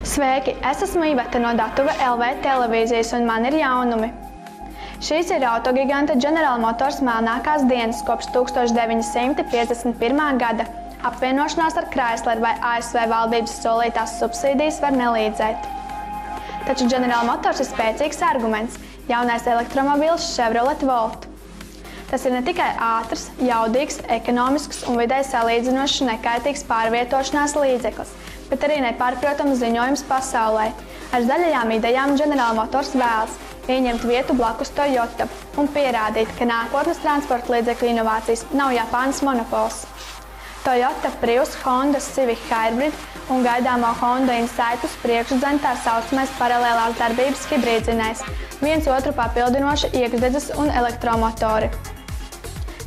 Sveiki! Es esmu Iveta no Datuve LV televīzijas un man ir jaunumi. Šīs ir autogiganta General Motors melnākās dienas kopš 1951. gada. Apvienošanās ar Chrysler vai ASV valdības solītās subsīdijas var nelīdzēt. Taču General Motors ir spēcīgs arguments – jaunais elektromobīls Chevrolet Volt. Tas ir ne tikai ātrs, jaudīgs, ekonomisks un videi salīdzinoši nekaitīgs pārvietošanās līdzeklis, bet arī nepārprotams ziņojums pasaulē. Ar zaļajām idejām General Motors vēlas ieņemt vietu blakus Toyota un pierādīt, ka nākotnes transporta līdzekļu inovācijas nav Japānas monopols. Toyota, Prius, Honda Civic Hybrid un gaidāmo Honda Insight uz priekšu dzen tā saucamais paralēlās darbības hibrīdzinējs, viens otru papildinoši iekšdedzes un elektromotori.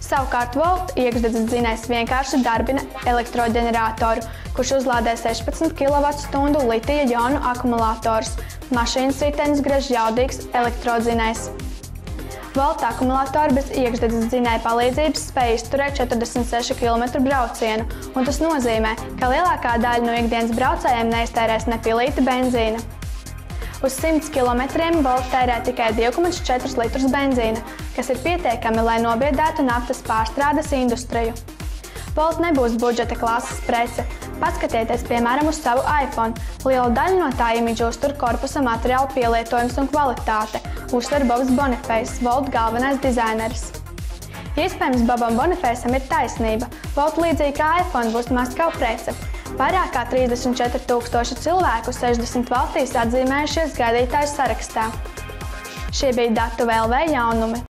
Savukārt Volt iekšdedzes dzinējs vienkārši darbina elektroģeneratoru, kurš uzlādē 16 kWh litija-jonu akumulatorus. Mašīnas ritenis griež jaudīgs elektrodzinējs. Volt akumulatori bez iekšdedzes dzinēja palīdzības spēj izturēt 46 km braucienu, un tas nozīmē, ka lielākā daļa no ikdienas braucējiem neiztērēs ne pilīti benzīna. Uz 100 km Volt tērē tikai 2,4 litrus benzīna, kas ir pietiekami, lai nobiedētu naftas pārstrādes industriju. Volt nebūs budžeta klases prece. Paskatieties, piemēram, uz savu iPhone. Liela daļa no tā imidža uztur korpusa materiāla pielietojums un kvalitāte, uzsver Bobs Bonifejs, Volt galvenais dizaineris. Iespējams, Bobam Bonifejsam ir taisnība. Volt līdzīgi kā iPhone būs must-have prece. Vairāk kā 34,000 cilvēku 60 valstīs atzīmējušies gaidītāju sarakstā. Šie bija Datuve LV jaunumi.